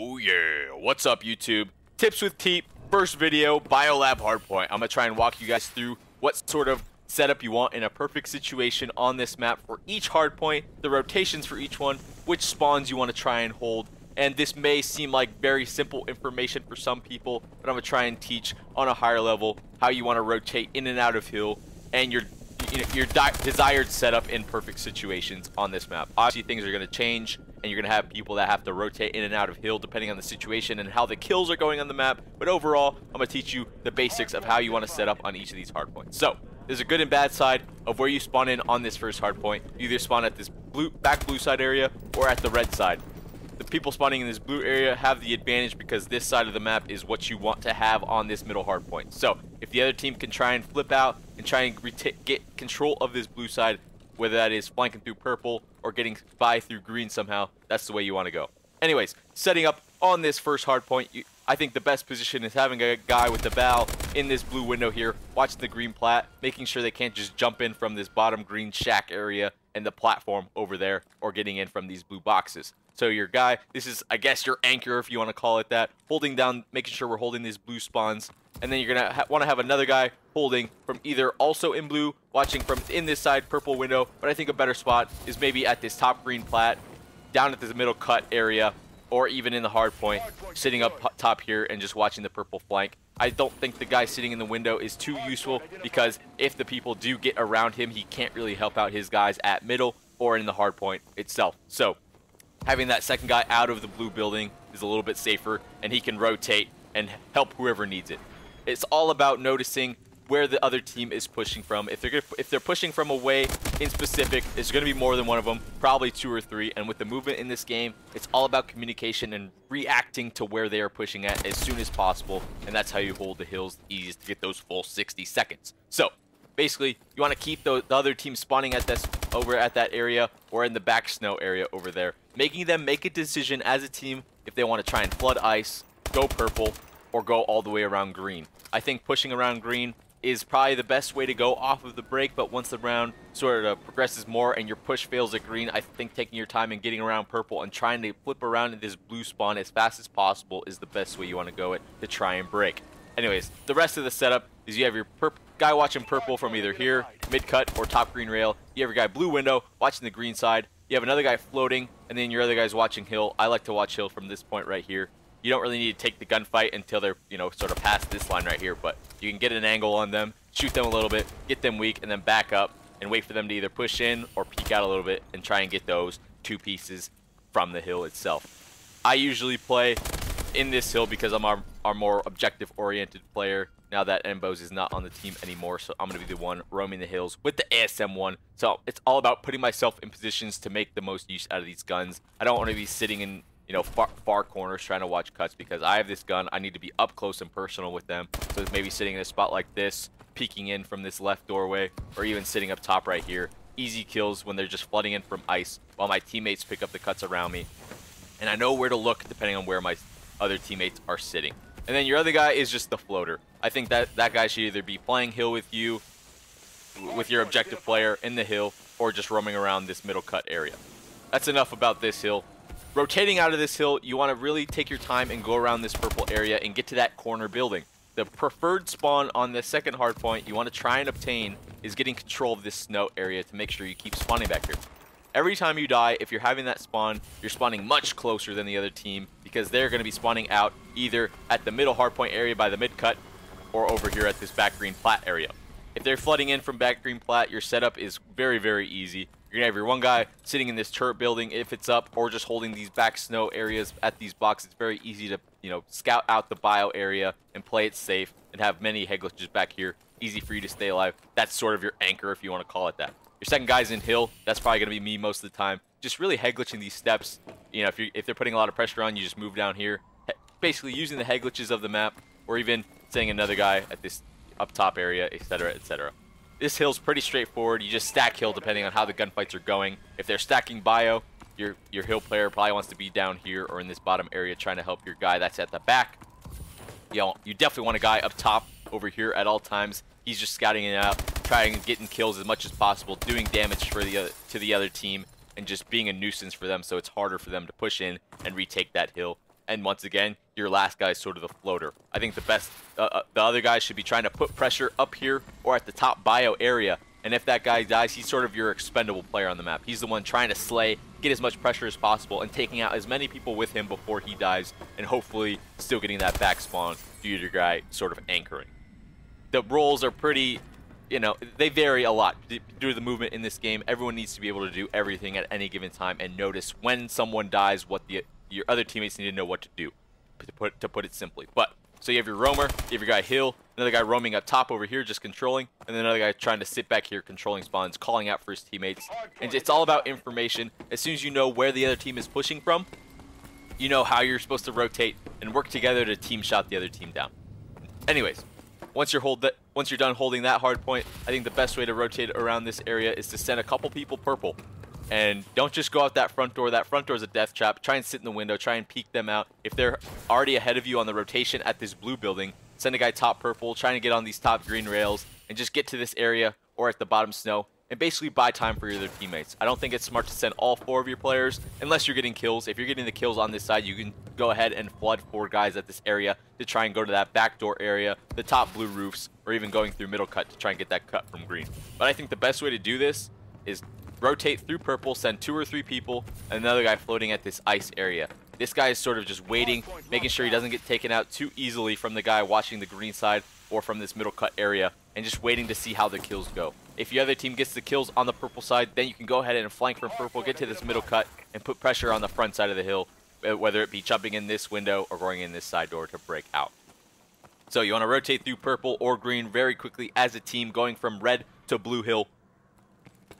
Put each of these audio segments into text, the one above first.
Oh yeah, what's up YouTube? Tips with TeeP, first video, BioLab Hardpoint. I'm gonna try and walk you guys through what sort of setup you want in a perfect situation on this map for each hardpoint, the rotations for each one, which spawns you want to try and hold. And this may seem like very simple information for some people, but I'm gonna try and teach on a higher level how you want to rotate in and out of hill and your desired setup in perfect situations on this map. Obviously things are going to change and you're going to have people that have to rotate in and out of hill depending on the situation and how the kills are going on the map, but overall I'm going to teach you the basics of how you want to set up on each of these hardpoints. So there's a good and bad side of where you spawn in on this first hardpoint. You either spawn at this back blue side area or at the red side. The people spawning in this blue area have the advantage because this side of the map is what you want to have on this middle hardpoint. So if the other team can try and flip out and try and get control of this blue side, whether that is flanking through purple or getting by through green somehow, that's the way you want to go. Anyways, setting up on this first hardpoint, I think the best position is having a guy with the bow in this blue window here, watching the green plat, making sure they can't just jump in from this bottom green shack area and the platform over there, or getting in from these blue boxes. So your guy, this is, I guess, your anchor, if you want to call it that, holding down, making sure we're holding these blue spawns. And then you're going to want to have another guy holding from either also in blue, watching from in this side purple window. But I think a better spot is maybe at this top green plat, down at this middle cut area, or even in the hard point, sitting up top here and just watching the purple flank. I don't think the guy sitting in the window is too useful because if the people do get around him, he can't really help out his guys at middle or in the hard point itself. So having that second guy out of the blue building is a little bit safer, and he can rotate and help whoever needs it. It's all about noticing where the other team is pushing from. If they're pushing from away in specific, it's going to be more than one of them, probably 2 or 3. And with the movement in this game, it's all about communication and reacting to where they are pushing at as soon as possible. And that's how you hold the hills the easiest to get those full 60 seconds. So basically, you want to keep the other team spawning at this over at that area or in the back snow area over there, making them make a decision as a team if they want to try and flood ice, go purple, or go all the way around green. I think pushing around green is probably the best way to go off of the break, but once the round sort of progresses more and your push fails at green, I think taking your time and getting around purple and trying to flip around in this blue spawn as fast as possible is the best way you want to go it to try and break. Anyways, the rest of the setup is you have your guy watching purple from either here, mid-cut, or top green rail. You have your guy blue window watching the green side. You have another guy floating, and then your other guy's watching hill. I like to watch hill from this point right here. You don't really need to take the gunfight until they're, sort of past this line right here, but you can get an angle on them, shoot them a little bit, get them weak, and then back up and wait for them to either push in or peek out a little bit and try and get those 2 pieces from the hill itself. I usually play in this hill because I'm our more objective-oriented player now that Mbos is not on the team anymore, so I'm going to be the one roaming the hills with the ASM-1. So it's all about putting myself in positions to make the most use out of these guns. I don't want to be sitting in far corners trying to watch cuts because I have this gun. I need to be up close and personal with them. So maybe sitting in a spot like this, peeking in from this left doorway, or even sitting up top right here. Easy kills when they're just flooding in from ice while my teammates pick up the cuts around me. And I know where to look depending on where my other teammates are sitting. And then your other guy is just the floater. I think that guy should either be playing hill with you, with your objective player in the hill, or just roaming around this middle cut area. That's enough about this hill. Rotating out of this hill, you want to really take your time and go around this purple area and get to that corner building. The preferred spawn on the second hardpoint you want to try and obtain is getting control of this snow area to make sure you keep spawning back here. Every time you die, if you're having that spawn, you're spawning much closer than the other team because they're going to be spawning out either at the middle hardpoint area by the mid-cut or over here at this back green plat area. If they're flooding in from back green plat, your setup is very, very easy. You're going to have your one guy sitting in this turret building if it's up, or just holding these back snow areas at these boxes. It's very easy to, scout out the bio area and play it safe and have many head glitches back here. Easy for you to stay alive. That's sort of your anchor if you want to call it that. Your second guy's in hill. That's probably going to be me most of the time. Just really head glitching these steps. If they're putting a lot of pressure on, you just move down here. Basically using the head glitches of the map, or even setting another guy at this up top area, etc., etc. This hill's pretty straightforward. You just stack hill depending on how the gunfights are going. If they're stacking bio, your hill player probably wants to be down here or in this bottom area trying to help your guy that's at the back. You definitely want a guy up top over here at all times. He's just scouting it out, trying and getting kills as much as possible, doing damage for to the other team, and just being a nuisance for them so it's harder for them to push in and retake that hill. And once again, your last guy is sort of the floater. I think the other guys should be trying to put pressure up here or at the top bio area. And if that guy dies, he's sort of your expendable player on the map. He's the one trying to slay, get as much pressure as possible, and taking out as many people with him before he dies, and hopefully still getting that back spawn due to your guy sort of anchoring. The roles are pretty, you know, they vary a lot due to the movement in this game. Everyone needs to be able to do everything at any given time and notice when someone dies what your other teammates need to know what to do, to put it simply. But so you have your roamer, you have your guy Hill, another guy roaming up top over here just controlling, and then another guy trying to sit back here controlling spawns, calling out for his teammates. And it's all about information. As soon as you know where the other team is pushing from, you know how you're supposed to rotate and work together to team shot the other team down. Anyways, once you're done holding that hard point, I think the best way to rotate around this area is to send a couple people purple. And don't just go out that front door. That front door is a death trap. Try and sit in the window. Try and peek them out. If they're already ahead of you on the rotation at this blue building, send a guy top purple, trying to get on these top green rails, and just get to this area or at the bottom snow, and basically buy time for your other teammates. I don't think it's smart to send all 4 of your players unless you're getting kills. If you're getting the kills on this side, you can go ahead and flood 4 guys at this area to try and go to that back door area, the top blue roofs, or even going through middle cut to try and get that cut from green. But I think the best way to do this is rotate through purple, send 2 or 3 people, and another guy floating at this ice area. This guy is sort of just waiting, making sure he doesn't get taken out too easily from the guy watching the green side or from this middle cut area, and just waiting to see how the kills go. If your other team gets the kills on the purple side, then you can go ahead and flank from purple, get to this middle cut, and put pressure on the front side of the hill, whether it be jumping in this window or going in this side door to break out. So you want to rotate through purple or green very quickly as a team, going from red to blue hill.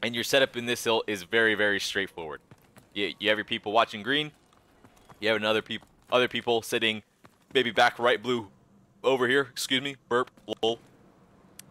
And your setup in this hill is very, very straightforward. You have your people watching green. You have other people sitting maybe back right blue over here. Excuse me, burp, lol.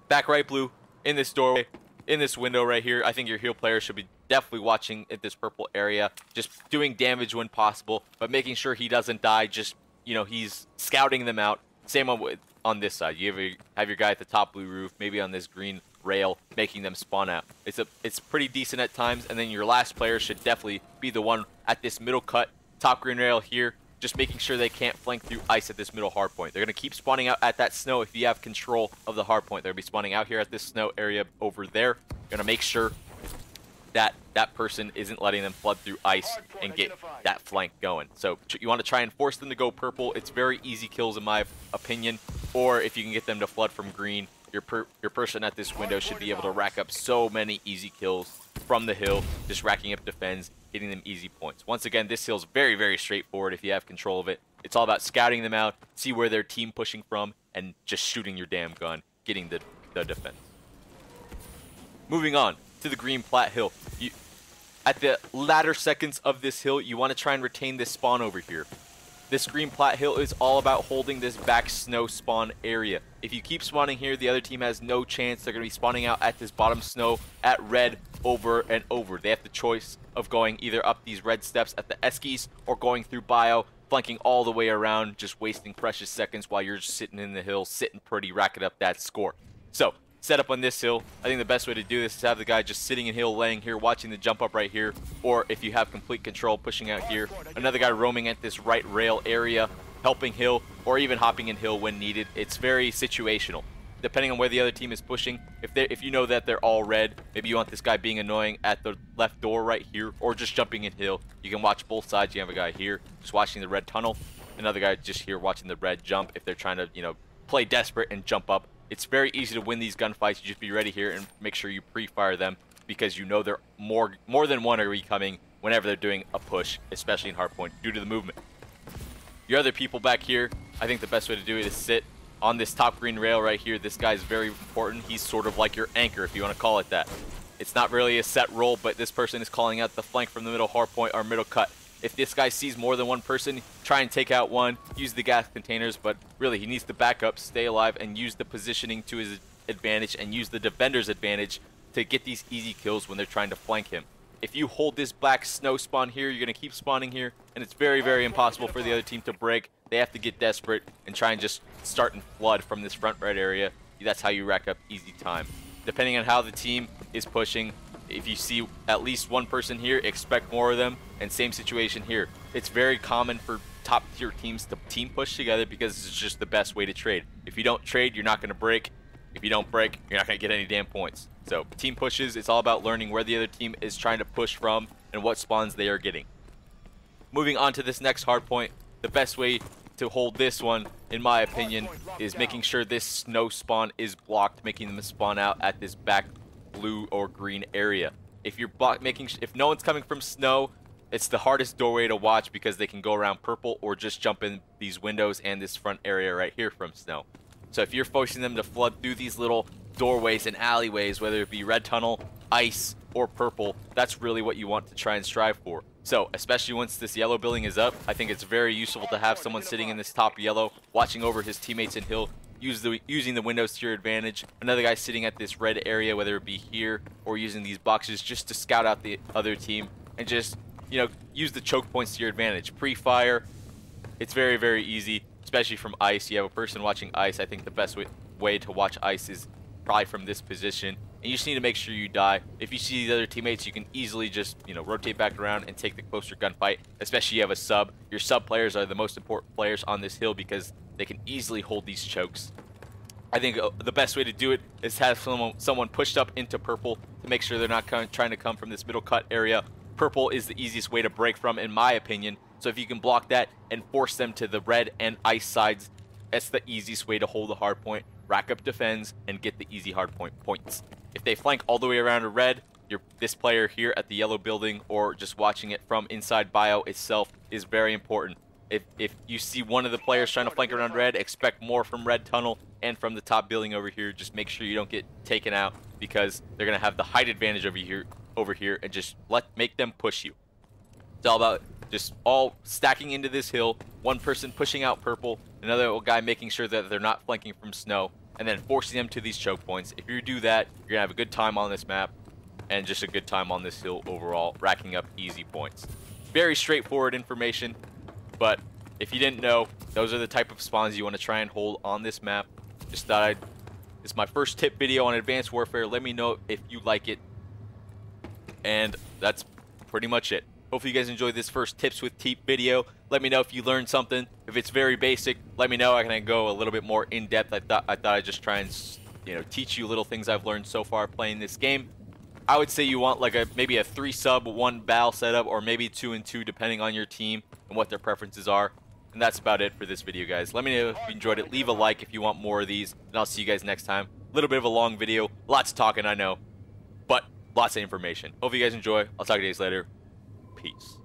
Back right blue in this doorway, in this window right here. I think your heal player should be definitely watching at this purple area, just doing damage when possible, but making sure he doesn't die. Just, you know, he's scouting them out. Same on this side. You have your guy at the top blue roof, maybe on this green rail, making them spawn out. It's pretty decent at times. And then your last player should definitely be the one at this middle cut, top green rail here, just making sure they can't flank through ice at this middle hard point. They're going to keep spawning out at that snow if you have control of the hard point. They're going to be spawning out here at this snow area over there. You're going to make sure that that person isn't letting them flood through ice and get that flank going. So you want to try and force them to go purple. It's very easy kills in my opinion. Or if you can get them to flood from green, your person at this window should be able to rack up so many easy kills from the hill, just racking up defense, getting them easy points. Once again, this hill's very, very straightforward if you have control of it. It's all about scouting them out, see where their team pushing from, and just shooting your damn gun, getting the defense. Moving on to the green plat hill. At the latter seconds of this hill, you want to try and retain this spawn over here. This green plat hill is all about holding this back snow spawn area. If you keep spawning here, the other team has no chance. They're going to be spawning out at this bottom snow at red over and over. They have the choice of going either up these red steps at the Eskies or going through bio, flanking all the way around, just wasting precious seconds while you're just sitting in the hill, sitting pretty, racking up that score. So, set up on this hill. I think the best way to do this is have the guy just sitting in hill, laying here, watching the jump up right here, or if you have complete control, pushing out here. Another guy roaming at this right rail area, helping hill, or even hopping in hill when needed. It's very situational, depending on where the other team is pushing. If you know that they're all red, maybe you want this guy being annoying at the left door right here, or just jumping in hill. You can watch both sides. You have a guy here just watching the red tunnel, another guy just here watching the red jump if they're trying to, you know, play desperate and jump up. It's very easy to win these gunfights. You just be ready here and make sure you pre-fire them because you know they're more than one are be coming whenever they're doing a push, especially in hardpoint due to the movement. Your other people back here, I think the best way to do it is sit on this top green rail right here. This guy is very important. He's sort of like your anchor, if you want to call it that. It's not really a set role, but this person is calling out the flank from the middle hardpoint or middle cut. If this guy sees more than one person, try and take out one, use the gas containers, but really he needs to back up, stay alive, and use the positioning to his advantage and use the defender's advantage to get these easy kills when they're trying to flank him. If you hold this black snow spawn here, you're going to keep spawning here, and it's very, very impossible for the other team to break. They have to get desperate and try and just start and flood from this front right area. That's how you rack up easy time. Depending on how the team is pushing, if you see at least one person here, expect more of them. And same situation here. It's very common for top tier teams to team push together because it's just the best way to trade. If you don't trade, you're not going to break. If you don't break, you're not going to get any damn points. So team pushes, it's all about learning where the other team is trying to push from and what spawns they are getting. Moving on to this next hard point, the best way to hold this one, in my opinion, is making sure this snow spawn is blocked, making them spawn out at this back blue or green area. If you're if no one's coming from snow, it's the hardest doorway to watch because they can go around purple or just jump in these windows and this front area right here from snow. So if you're forcing them to flood through these little doorways and alleyways, whether it be red tunnel, ice, or purple, that's really what you want to try and strive for. So, especially once this yellow building is up, I think it's very useful to have someone sitting in this top yellow, watching over his teammates in hill, using the windows to your advantage. Another guy sitting at this red area, whether it be here or using these boxes just to scout out the other team and just, you know, use the choke points to your advantage. Pre-fire, it's very, very easy, especially from ice. You have a person watching ice. I think the best way to watch ice is probably from this position. And you just need to make sure you die. If you see the other teammates, you can easily just, you know, rotate back around and take the closer gunfight, especially you have a sub. Your sub players are the most important players on this hill because they can easily hold these chokes. I think the best way to do it is have someone pushed up into purple to make sure they're not trying to come from this middle cut area. Purple is the easiest way to break from, in my opinion. So if you can block that and force them to the red and ice sides, that's the easiest way to hold a hard point, rack up defends, and get the easy hard point points. If they flank all the way around a red, this player here at the yellow building or just watching it from inside bio itself is very important. If you see one of the players trying to flank around red, expect more from red tunnel and from the top building over here. Just make sure you don't get taken out because they're going to have the height advantage over here and just make them push you. It's all about just all stacking into this hill, one person pushing out purple, another guy making sure that they're not flanking from snow, and then forcing them to these choke points. If you do that, you're going to have a good time on this map and just a good time on this hill overall, racking up easy points. Very straightforward information, but if you didn't know, those are the type of spawns you want to try and hold on this map. Just thought this is my first tip video on Advanced Warfare. Let me know if you like it. And that's pretty much it. Hopefully you guys enjoyed this first tips with TeeP video. Let me know if you learned something. If it's very basic, let me know. I can go a little bit more in depth. I thought I'd just try and, you know, teach you little things I've learned so far playing this game. I would say you want like maybe a 3 sub 1 BAL setup, or maybe 2 and 2 depending on your team and what their preferences are. And that's about it for this video, guys. Let me know if you enjoyed it. Leave a like if you want more of these, and I'll see you guys next time. A little bit of a long video, lots of talking, I know, but lots of information. Hope you guys enjoy. I'll talk to you guys later. Peace.